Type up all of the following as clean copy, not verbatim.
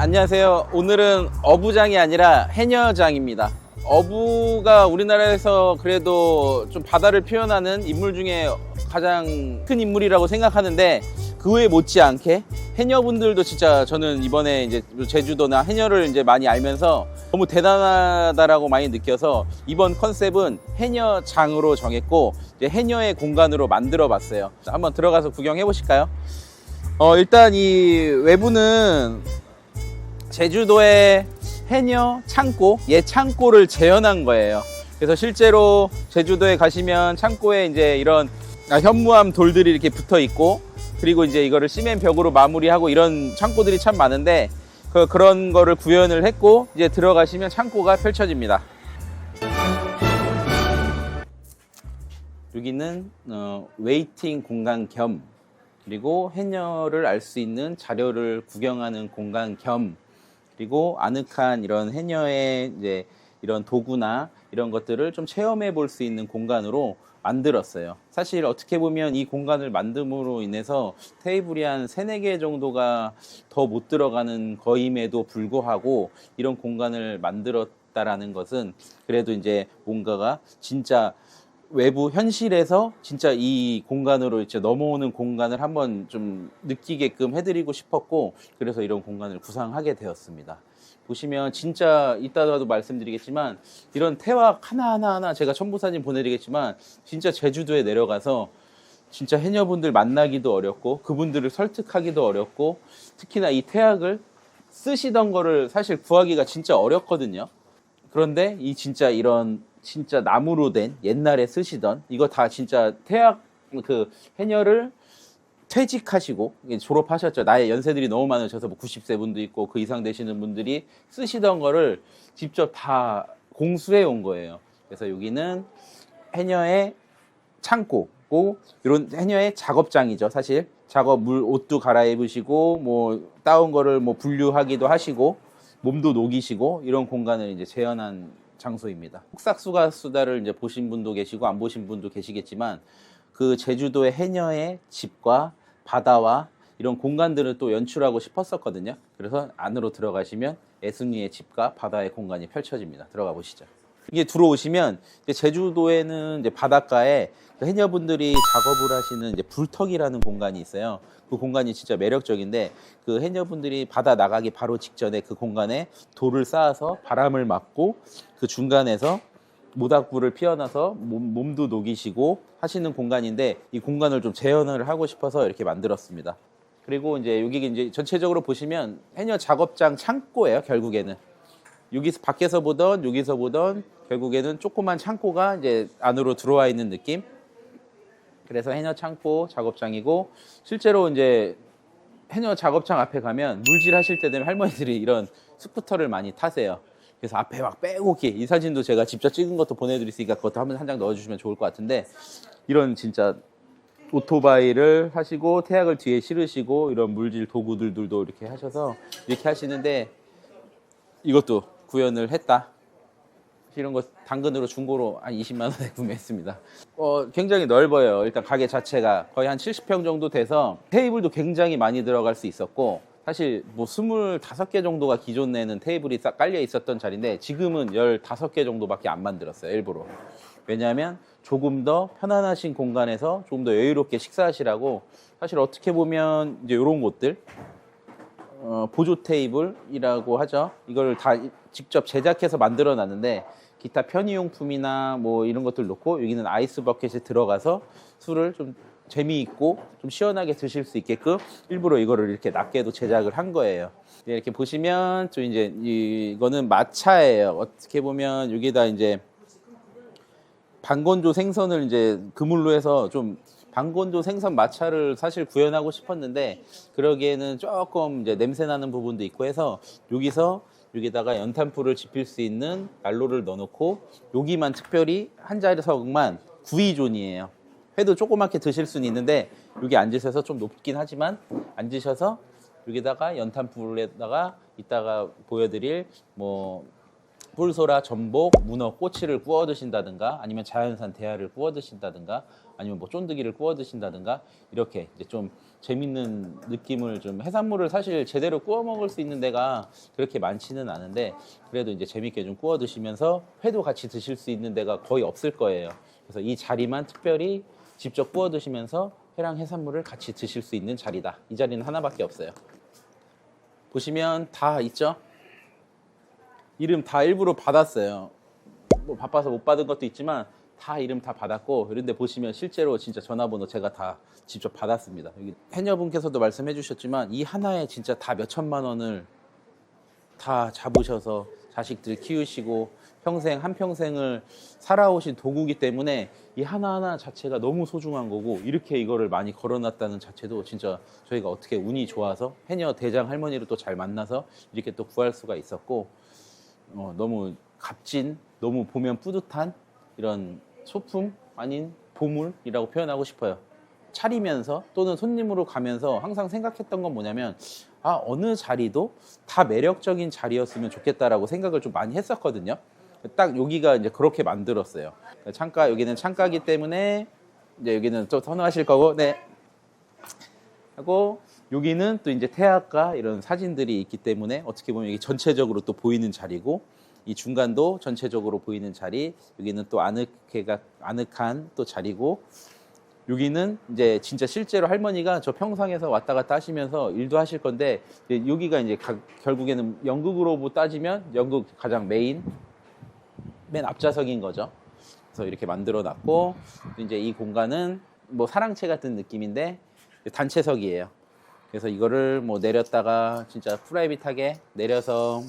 안녕하세요. 오늘은 어부장이 아니라 해녀장입니다. 어부가 우리나라에서 그래도 좀 바다를 표현하는 인물 중에 가장 큰 인물이라고 생각하는데 그 외에 못지않게 해녀분들도 진짜 저는 이번에 이제 제주도나 해녀를 이제 많이 알면서 너무 대단하다라고 많이 느껴서 이번 컨셉은 해녀장으로 정했고 이제 해녀의 공간으로 만들어 봤어요. 한번 들어가서 구경해 보실까요? 일단 이 외부는 제주도의 해녀 창고, 창고를 재현한 거예요. 그래서 실제로 제주도에 가시면 창고에 이제 이런 현무암 돌들이 이렇게 붙어 있고, 그리고 이제 이거를 시멘 벽으로 마무리하고 이런 창고들이 참 많은데 그런 거를 구현을 했고, 이제 들어가시면 창고가 펼쳐집니다. 여기는 웨이팅 공간 겸, 그리고 해녀를 알 수 있는 자료를 구경하는 공간 겸, 그리고 아늑한 이런 해녀의 이제 이런 도구나 이런 것들을 좀 체험해 볼 수 있는 공간으로 만들었어요. 사실 어떻게 보면 이 공간을 만듦으로 인해서 테이블이 한 3-4개 정도가 더 못 들어가는 거임에도 불구하고 이런 공간을 만들었다라는 것은 그래도 이제 뭔가가 진짜 외부 현실에서 진짜 이 공간으로 이제 넘어오는 공간을 한번 좀 느끼게끔 해드리고 싶었고, 그래서 이런 공간을 구상하게 되었습니다. 보시면 진짜 이따가도 말씀드리겠지만 이런 태왁 하나하나 제가 첨부사진 보내드리겠지만 진짜 제주도에 내려가서 진짜 해녀분들 만나기도 어렵고 그분들을 설득하기도 어렵고, 특히나 이 태왁을 쓰시던 거를 사실 구하기가 진짜 어렵거든요. 그런데 이 진짜 이런 진짜 나무로 된 옛날에 쓰시던 이거 다 진짜 태학 그 해녀를 퇴직하시고 졸업하셨죠. 나이 연세들이 너무 많으셔서 뭐 90세 분도 있고 그 이상 되시는 분들이 쓰시던 거를 직접 다 공수해 온 거예요. 그래서 여기는 해녀의 창고고 이런 해녀의 작업장이죠. 사실 작업 물 옷도 갈아입으시고 뭐 따온 거를 뭐 분류하기도 하시고 몸도 녹이시고 이런 공간을 이제 재현한 장소입니다. 폭삭수가 수다를 이제 보신 분도 계시고 안 보신 분도 계시겠지만 그 제주도의 해녀의 집과 바다와 이런 공간들을 또 연출하고 싶었었거든요. 그래서 안으로 들어가시면 애순이의 집과 바다의 공간이 펼쳐집니다. 들어가 보시죠. 이게 들어오시면 제주도에는 이제 바닷가에 해녀분들이 작업을 하시는 이제 불턱이라는 공간이 있어요. 그 공간이 진짜 매력적인데 그 해녀분들이 바다 나가기 바로 직전에 그 공간에 돌을 쌓아서 바람을 맞고 그 중간에서 모닥불을 피워놔서 몸도 녹이시고 하시는 공간인데 이 공간을 좀 재현을 하고 싶어서 이렇게 만들었습니다. 그리고 이제 여기 이제 전체적으로 보시면 해녀 작업장 창고예요. 결국에는 여기서 밖에서 보던 여기서 보던 결국에는 조그만 창고가 이제 안으로 들어와 있는 느낌. 그래서 해녀 창고 작업장이고, 실제로 이제 해녀 작업장 앞에 가면 물질 하실 때 되면 할머니들이 이런 스쿠터를 많이 타세요. 그래서 앞에 막 빼곡히 이 사진도 제가 직접 찍은 것도 보내드릴 수 있으니까 그것도 한번 한 장 넣어주시면 좋을 것 같은데, 이런 진짜 오토바이를 하시고 태약을 뒤에 실으시고 이런 물질 도구들도 이렇게 하셔서 이렇게 하시는데, 이것도 구현을 했다. 이런 거 당근으로 중고로 한 20만 원에 구매했습니다. 굉장히 넓어요. 일단 가게 자체가 거의 한 70평 정도 돼서 테이블도 굉장히 많이 들어갈 수 있었고, 사실 뭐 25개 정도가 기존에는 테이블이 싹 깔려 있었던 자리인데 지금은 15개 정도밖에 안 만들었어요. 일부러. 왜냐하면 조금 더 편안하신 공간에서 조금 더 여유롭게 식사하시라고. 사실 어떻게 보면 이제 이런 곳들 보조 테이블이라고 하죠. 이걸 다 직접 제작해서 만들어 놨는데 기타 편의용품이나 뭐 이런 것들 놓고 여기는 아이스 버켓에 들어가서 술을 좀 재미있고 좀 시원하게 드실 수 있게끔 일부러 이거를 이렇게 낮게도 제작을 한 거예요. 이렇게 보시면 또 이제 이거는 마차예요. 어떻게 보면 여기다 이제 반건조 생선을 이제 그물로 해서 좀 반건조 생선 마차를 사실 구현하고 싶었는데 그러기에는 조금 이제 냄새 나는 부분도 있고 해서 여기다가 연탄불을 지필 수 있는 난로를 넣어놓고 여기만 특별히 한 자리석만 구이존이에요. 회도 조그맣게 드실 수는 있는데 여기 앉으셔서 좀 높긴 하지만 앉으셔서 여기다가 연탄불에다가 이따가 보여드릴 뭐 뿔소라, 전복, 문어, 꼬치를 구워 드신다든가 아니면 자연산 대하를 구워 드신다든가 아니면 뭐 쫀득이를 구워 드신다든가 이렇게 이제 좀 재밌는 느낌을 좀 해산물을 사실 제대로 구워 먹을 수 있는 데가 그렇게 많지는 않은데 그래도 이제 재밌게 좀 구워 드시면서 회도 같이 드실 수 있는 데가 거의 없을 거예요. 그래서 이 자리만 특별히 직접 구워 드시면서 회랑 해산물을 같이 드실 수 있는 자리다. 이 자리는 하나밖에 없어요. 보시면 다 있죠? 이름 다 일부러 받았어요. 뭐 바빠서 못 받은 것도 있지만 다 이름 다 받았고 이런데 보시면 실제로 진짜 전화번호 제가 다 직접 받았습니다. 여기 해녀분께서도 말씀해 주셨지만 이 하나에 진짜 다 몇천만 원을 다 잡으셔서 자식들 키우시고 평생 한평생을 살아오신 도구기 때문에 이 하나하나 자체가 너무 소중한 거고 이렇게 이거를 많이 걸어놨다는 자체도 진짜 저희가 어떻게 운이 좋아서 해녀 대장 할머니를 또 잘 만나서 이렇게 또 구할 수가 있었고 너무 값진 너무 보면 뿌듯한 이런 소품 아닌 보물이라고 표현하고 싶어요. 차리면서 또는 손님으로 가면서 항상 생각했던 건 뭐냐면 어느 자리도 다 매력적인 자리였으면 좋겠다라고 생각을 좀 많이 했었거든요. 딱 여기가 이제 그렇게 만들었어요. 창가 여기는 창가기 때문에 이제 여기는 또 선호하실 거고 네 하고 여기는 또 이제 태화가 이런 사진들이 있기 때문에 어떻게 보면 이게 전체적으로 또 보이는 자리고 이 중간도 전체적으로 보이는 자리 여기는 또 아늑한 또 자리고 여기는 이제 진짜 실제로 할머니가 저 평상에서 왔다 갔다 하시면서 일도 하실 건데 여기가 이제 결국에는 연극으로 따지면 연극 가장 맨 앞좌석인 거죠. 그래서 이렇게 만들어 놨고 이제 이 공간은 뭐 사랑채 같은 느낌인데 단체석이에요. 그래서 이거를 뭐 내렸다가 진짜 프라이빗하게 내려서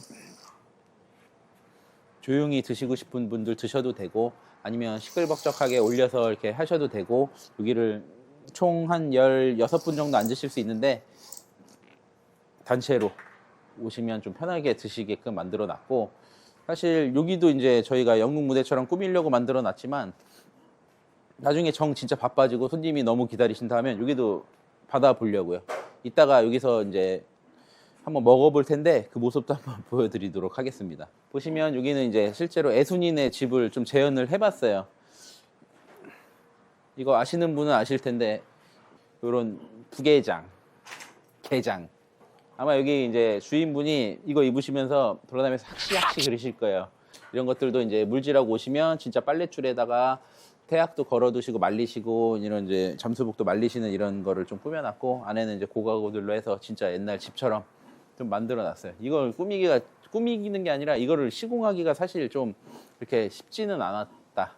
조용히 드시고 싶은 분들 드셔도 되고 아니면 시끌벅적하게 올려서 이렇게 하셔도 되고 여기를 총 한 16분 정도 앉으실 수 있는데 단체로 오시면 좀 편하게 드시게끔 만들어 놨고 사실 여기도 이제 저희가 연극 무대처럼 꾸미려고 만들어 놨지만 나중에 정 진짜 바빠지고 손님이 너무 기다리신다 하면 여기도 받아보려고요. 이따가 여기서 이제 한번 먹어볼 텐데 그 모습도 한번 보여드리도록 하겠습니다. 보시면 여기는 이제 실제로 애순이네 집을 좀 재현을 해봤어요. 이거 아시는 분은 아실 텐데 이런 부계장, 게장. 아마 여기 이제 주인분이 이거 입으시면서 돌아다니면서 학시학시 그러실 거예요. 이런 것들도 이제 물질하고 오시면 진짜 빨랫줄에다가 태약도 걸어두시고 말리시고 이런 이제 잠수복도 말리시는 이런 거를 좀 꾸며놨고 안에는 이제 고가구들로 해서 진짜 옛날 집처럼 좀 만들어놨어요. 이걸 꾸미기는 게 아니라 이거를 시공하기가 사실 좀 이렇게 쉽지는 않았다.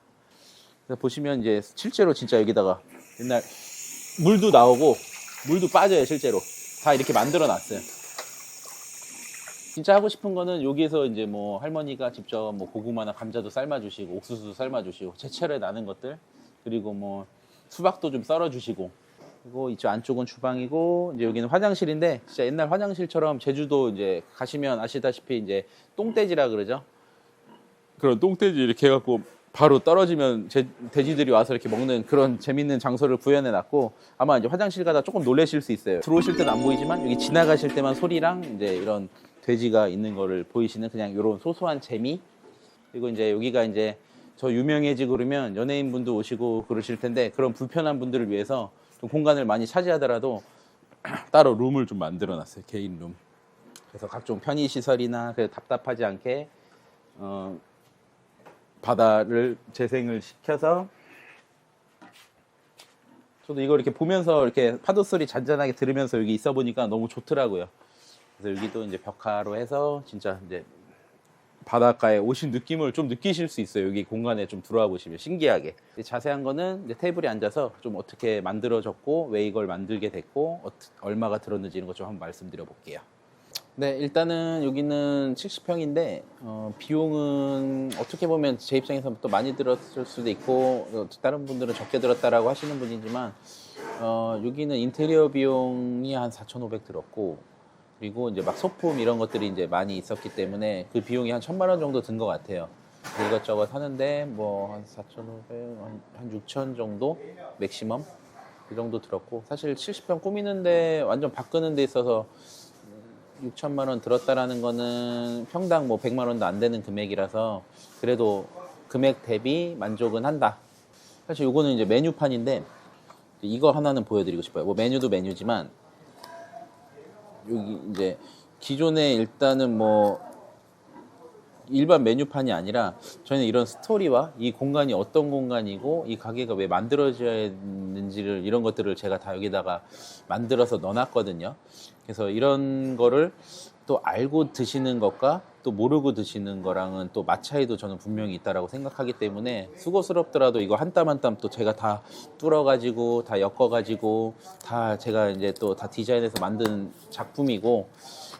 그래서 보시면 이제 실제로 진짜 여기다가 옛날 물도 나오고 물도 빠져요. 실제로 다 이렇게 만들어놨어요. 진짜 하고 싶은 거는 여기에서 이제 뭐 할머니가 직접 뭐 고구마나 감자도 삶아주시고 옥수수도 삶아주시고 제철에 나는 것들 그리고 뭐 수박도 좀 썰어주시고 그리고 이쪽 안쪽은 주방이고 이제 여기는 화장실인데 진짜 옛날 화장실처럼 제주도 이제 가시면 아시다시피 이제 똥돼지라 그러죠. 그런 똥돼지 이렇게 해갖고 바로 떨어지면 돼지들이 와서 이렇게 먹는 그런 재밌는 장소를 구현해 놨고 아마 이제 화장실 가다 조금 놀라실 수 있어요. 들어오실 때는 안 보이지만 여기 지나가실 때만 소리랑 이제 이런 돼지가 있는 거를 보이시는 그냥 이런 소소한 재미. 그리고 이제 여기가 이제 저 유명해지고 그러면 연예인분도 오시고 그러실 텐데 그런 불편한 분들을 위해서 좀 공간을 많이 차지하더라도 따로 룸을 좀 만들어 놨어요. 개인 룸. 그래서 각종 편의시설이나 답답하지 않게 바다를 재생을 시켜서 저도 이거 이렇게 보면서 이렇게 파도 소리 잔잔하게 들으면서 여기 있어 보니까 너무 좋더라고요. 그래서 여기도 이제 벽화로 해서 진짜 이제 바닷가에 오신 느낌을 좀 느끼실 수 있어요. 여기 공간에 좀 들어와 보시면 신기하게. 자세한 거는 이제 테이블에 앉아서 좀 어떻게 만들어졌고 왜 이걸 만들게 됐고 얼마가 들었는지 이런 것 좀 한번 말씀드려 볼게요. 네, 일단은 여기는 70평인데 비용은 어떻게 보면 제 입장에서 또 많이 들었을 수도 있고 다른 분들은 적게 들었다라고 하시는 분이지만 여기는 인테리어 비용이 한 4,500 들었고 그리고 이제 막 소품 이런 것들이 이제 많이 있었기 때문에 그 비용이 한 1,000만 원 정도 든 것 같아요. 이것저것 하는데 뭐 한 4,500, 한 6,000 정도 맥시멈 그 정도 들었고 사실 70평 꾸미는데 완전 바꾸는 데 있어서 6천만 원 들었다라는 거는 평당 뭐 100만 원도 안 되는 금액이라서 그래도 금액 대비 만족은 한다. 사실 요거는 이제 메뉴판인데 이거 하나는 보여드리고 싶어요. 뭐 메뉴도 메뉴지만 여기 이제 기존에 일단은 뭐 일반 메뉴판이 아니라 저희는 이런 스토리와 이 공간이 어떤 공간이고 이 가게가 왜 만들어져야 했는지를 이런 것들을 제가 다 여기다가 만들어서 넣어놨거든요. 그래서 이런 거를 또 알고 드시는 것과 또 모르고 드시는 거랑은 또 맛 차이도 저는 분명히 있다라고 생각하기 때문에 수고스럽더라도 이거 한 땀 한 땀 또 제가 다 뚫어가지고 다 엮어가지고 다 제가 이제 또 다 디자인해서 만든 작품이고,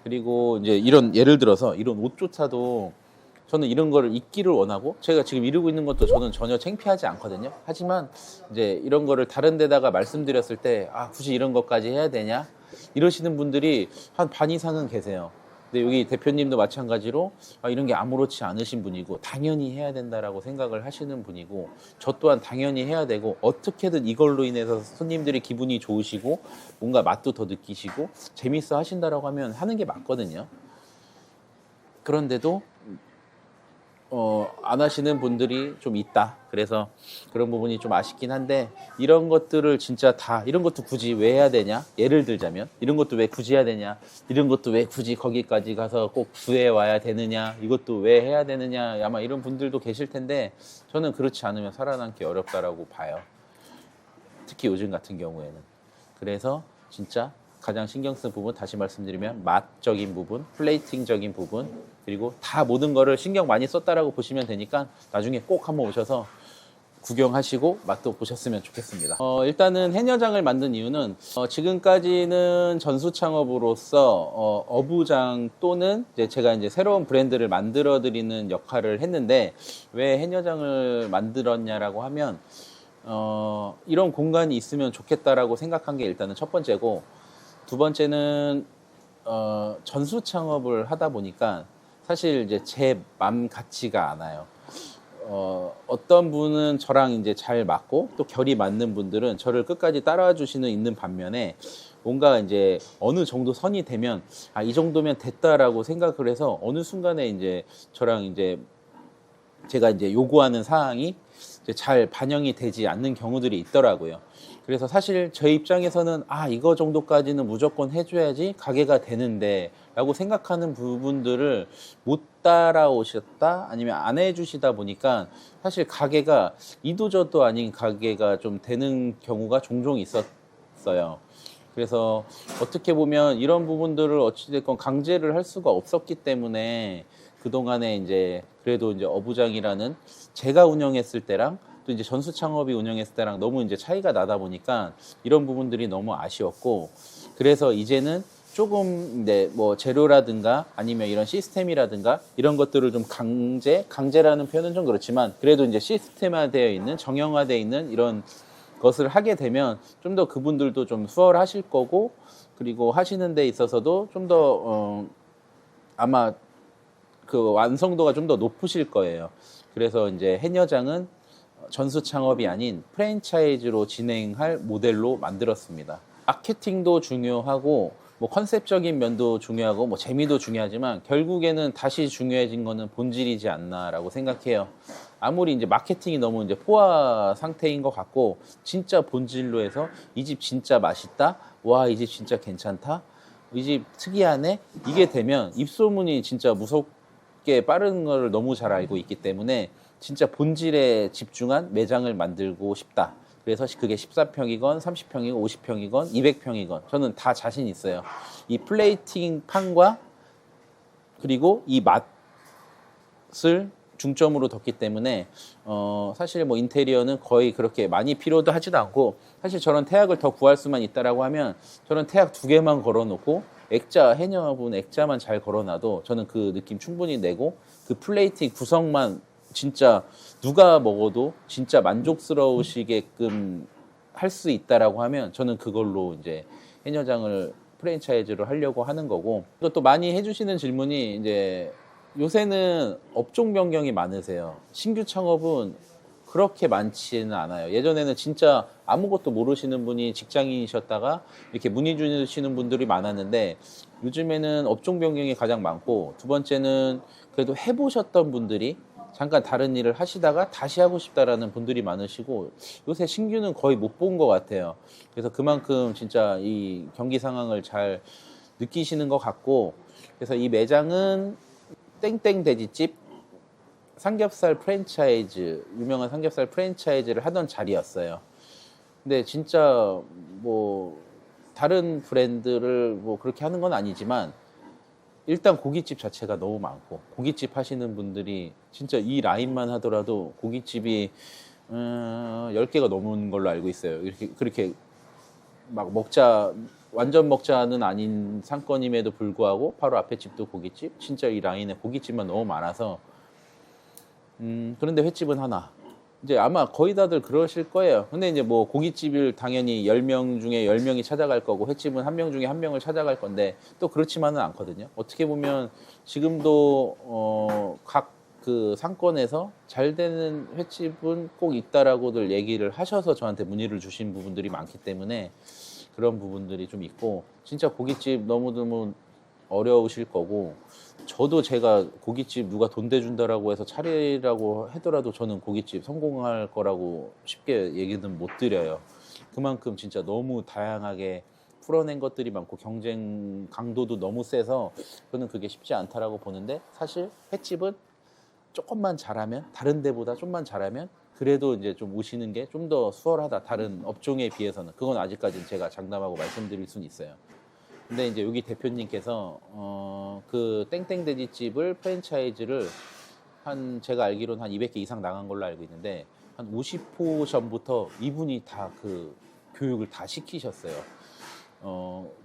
그리고 이제 이런 예를 들어서 이런 옷조차도 저는 이런 거를 입기를 원하고 제가 지금 이러고 있는 것도 저는 전혀 창피하지 않거든요. 하지만 이제 이런 거를 다른 데다가 말씀드렸을 때 아, 굳이 이런 것까지 해야 되냐 이러시는 분들이 한 반 이상은 계세요. 근데 여기 대표님도 마찬가지로 아, 이런 게 아무렇지 않으신 분이고 당연히 해야 된다라고 생각을 하시는 분이고, 저 또한 당연히 해야 되고 어떻게든 이걸로 인해서 손님들이 기분이 좋으시고 뭔가 맛도 더 느끼시고 재밌어 하신다라고 하면 하는 게 맞거든요. 그런데도 안 하시는 분들이 좀 있다. 그래서 그런 부분이 좀 아쉽긴 한데, 이런 것들을 진짜 다 이런 것도 굳이 왜 해야 되냐? 예를 들자면 이런 것도 왜 굳이 해야 되냐? 이런 것도 왜 굳이 거기까지 가서 꼭 구해 와야 되느냐? 이것도 왜 해야 되느냐? 아마 이런 분들도 계실 텐데 저는 그렇지 않으면 살아남기 어렵다라고 봐요. 특히 요즘 같은 경우에는. 그래서 진짜 가장 신경 쓴 부분, 다시 말씀드리면 맛적인 부분, 플레이팅적인 부분, 그리고 다 모든 거를 신경 많이 썼다라고 보시면 되니까 나중에 꼭 한번 오셔서 구경하시고 맛도 보셨으면 좋겠습니다. 일단은 해녀장을 만든 이유는 지금까지는 전수 창업으로서 어부장 또는 이제 제가 이제 새로운 브랜드를 만들어 드리는 역할을 했는데, 왜 해녀장을 만들었냐라고 하면 이런 공간이 있으면 좋겠다라고 생각한 게 일단은 첫 번째고, 두 번째는 전수 창업을 하다 보니까 사실 이제 제 맘 같지가 않아요. 어떤 분은 저랑 이제 잘 맞고 또 결이 맞는 분들은 저를 끝까지 따라와 주시는 있는 반면에, 뭔가 이제 어느 정도 선이 되면 아, 이 정도면 됐다라고 생각을 해서 어느 순간에 이제 저랑 이제 제가 이제 요구하는 사항이 이제 잘 반영이 되지 않는 경우들이 있더라고요. 그래서 사실 제 입장에서는 아, 이거 정도까지는 무조건 해줘야지 가게가 되는데 라고 생각하는 부분들을 못 따라오셨다 아니면 안 해주시다 보니까 사실 가게가 이도저도 아닌 가게가 좀 되는 경우가 종종 있었어요. 그래서 어떻게 보면 이런 부분들을 어찌됐건 강제를 할 수가 없었기 때문에 그동안에 이제 그래도 이제 어부장이라는 제가 운영했을 때랑 또 이제 전수 창업이 운영했을 때랑 너무 이제 차이가 나다 보니까 이런 부분들이 너무 아쉬웠고, 그래서 이제는 조금 이제 뭐 재료라든가 아니면 이런 시스템이라든가 이런 것들을 좀 강제라는 표현은 좀 그렇지만 그래도 이제 시스템화되어 있는 정형화되어 있는 이런 것을 하게 되면 좀 더 그분들도 좀 수월하실 거고, 그리고 하시는 데 있어서도 좀 더 아마 그 완성도가 좀 더 높으실 거예요. 그래서 이제 해녀장은 전수 창업이 아닌 프랜차이즈로 진행할 모델로 만들었습니다. 마케팅도 중요하고 뭐 컨셉적인 면도 중요하고 뭐 재미도 중요하지만 결국에는 다시 중요해진 거는 본질이지 않나라고 생각해요. 아무리 이제 마케팅이 너무 이제 포화 상태인 것 같고 진짜 본질로 해서 이 집 진짜 맛있다, 와, 이 집 진짜 괜찮다, 이 집 특이하네, 이게 되면 입소문이 진짜 무섭게 빠른 걸 너무 잘 알고 있기 때문에 진짜 본질에 집중한 매장을 만들고 싶다. 그래서 그게 14평이건 30평이건 50평이건 200평이건 저는 다 자신 있어요. 이 플레이팅 판과 그리고 이 맛을 중점으로 뒀기 때문에 사실 뭐 인테리어는 거의 그렇게 많이 필요도 하지도 않고, 사실 저런 태약을 더 구할 수만 있다라고 하면 저런 태약 2개만 걸어놓고 액자, 해녀분 액자만 잘 걸어놔도 저는 그 느낌 충분히 내고, 그 플레이팅 구성만 진짜 누가 먹어도 진짜 만족스러우시게끔 할 수 있다라고 하면 저는 그걸로 이제 해녀장을 프랜차이즈로 하려고 하는 거고, 또 많이 해주시는 질문이 이제 요새는 업종 변경이 많으세요. 신규 창업은 그렇게 많지는 않아요. 예전에는 진짜 아무것도 모르시는 분이 직장인이셨다가 이렇게 문의 주시는 분들이 많았는데 요즘에는 업종 변경이 가장 많고, 두 번째는 그래도 해보셨던 분들이 잠깐 다른 일을 하시다가 다시 하고 싶다라는 분들이 많으시고 요새 신규는 거의 못 본 것 같아요. 그래서 그만큼 진짜 이 경기 상황을 잘 느끼시는 것 같고, 그래서 이 매장은 땡땡 돼지집 삼겹살 프랜차이즈, 유명한 삼겹살 프랜차이즈를 하던 자리였어요. 근데 진짜 뭐 다른 브랜드를 뭐 그렇게 하는 건 아니지만 일단 고깃집 자체가 너무 많고, 고깃집 하시는 분들이 진짜 이 라인만 하더라도 고깃집이 10개가 넘는 걸로 알고 있어요. 이렇게 그렇게 막 완전 먹자는 아닌 상권임에도 불구하고 바로 앞에 집도 고깃집, 진짜 이 라인에 고깃집만 너무 많아서 그런데 횟집은 하나. 이제 아마 거의 다들 그러실 거예요. 근데 이제 뭐 고깃집을 당연히 10명 중에 10명이 찾아갈 거고, 횟집은 1명 중에 1명을 찾아갈 건데 또 그렇지만은 않거든요. 어떻게 보면 지금도 각 그 상권에서 잘 되는 횟집은 꼭 있다라고들 얘기를 하셔서 저한테 문의를 주신 부분들이 많기 때문에 그런 부분들이 좀 있고, 진짜 고깃집 너무너무 어려우실 거고, 저도 제가 고깃집 누가 돈 대준다라고 해서 차리라고 하더라도 저는 고깃집 성공할 거라고 쉽게 얘기는 못 드려요. 그만큼 진짜 너무 다양하게 풀어낸 것들이 많고 경쟁 강도도 너무 세서 저는 그게 쉽지 않다라고 보는데, 사실 횟집은 조금만 잘하면, 다른 데보다 좀만 잘하면 그래도 이제 좀 오시는 게 좀 더 수월하다, 다른 업종에 비해서는. 그건 아직까지는 제가 장담하고 말씀드릴 수는 있어요. 근데 이제 여기 대표님께서 그 땡땡 돼지집을 프랜차이즈를 제가 알기로는 한 200개 이상 나간 걸로 알고 있는데, 한 50호 전부터 이분이 다 그 교육을 다 시키셨어요.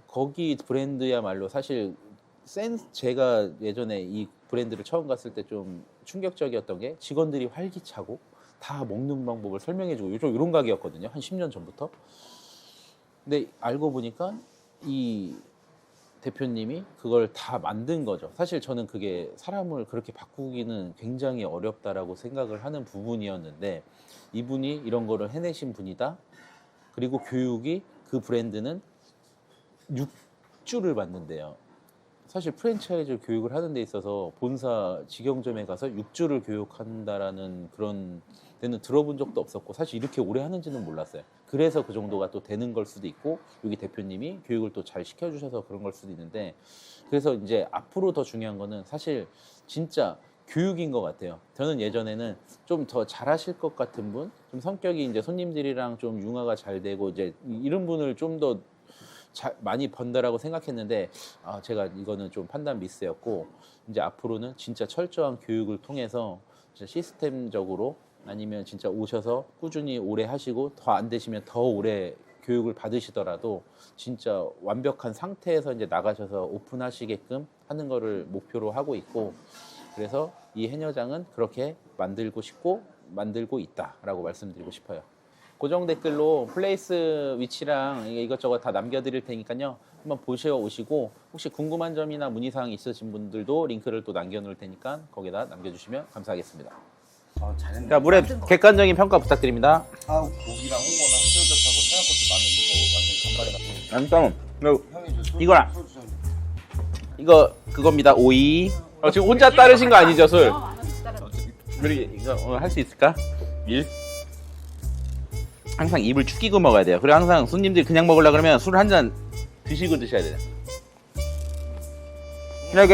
거기 브랜드야말로 사실 제가 예전에 이 브랜드를 처음 갔을 때 좀 충격적이었던 게, 직원들이 활기차고 다 먹는 방법을 설명해주고 요즘 이런 가게였거든요. 한 10년 전부터. 근데 알고 보니까 이 대표님이 그걸 다 만든 거죠. 사실 저는 그게 사람을 그렇게 바꾸기는 굉장히 어렵다라고 생각을 하는 부분이었는데, 이분이 이런 거를 해내신 분이다. 그리고 교육이, 그 브랜드는 6주를 받는데요. 사실 프랜차이즈 교육을 하는 데 있어서 본사 직영점에 가서 6주를 교육한다라는 그런 데는 들어본 적도 없었고, 사실 이렇게 오래 하는지는 몰랐어요. 그래서 그 정도가 또 되는 걸 수도 있고, 여기 대표님이 교육을 또 잘 시켜주셔서 그런 걸 수도 있는데, 그래서 이제 앞으로 더 중요한 거는 사실 진짜 교육인 것 같아요. 저는 예전에는 좀 더 잘하실 것 같은 분, 좀 성격이 이제 손님들이랑 좀 융화가 잘 되고 이제 이런 분을 좀 더 많이 번다라고 생각했는데, 제가 이거는 좀 판단 미스였고, 이제 앞으로는 진짜 철저한 교육을 통해서 진짜 시스템적으로, 아니면 진짜 오셔서 꾸준히 오래 하시고 더 안 되시면 더 오래 교육을 받으시더라도 진짜 완벽한 상태에서 이제 나가셔서 오픈하시게끔 하는 거를 목표로 하고 있고, 그래서 이 해녀장은 그렇게 만들고 싶고 만들고 있다라고 말씀드리고 싶어요. 고정 댓글로 플레이스 위치랑 이것저것 다 남겨드릴 테니까요. 한번 보셔 오시고, 혹시 궁금한 점이나 문의사항 있으신 분들도 링크를 또 남겨놓을 테니까 거기다 남겨주시면 감사하겠습니다. 잘했네. 자, 물의 객관적인 평가 부탁드립니다. 고기랑 홍어랑 새우젓하고 생각것도 많은 이거 완전 간발에 같은 잠깐만, 형이 이거랑. 소주 좀 이거 그겁니다. 오이. 지금 혼자 따르신 거 아니죠, 술? 우리 이거 할 수 있을까? 항상 입을 축이고 먹어야 돼요. 그리고 항상 손님들이 그냥 먹으려고 그러면 술 한 잔 드시고 드셔야 돼요. 이렇게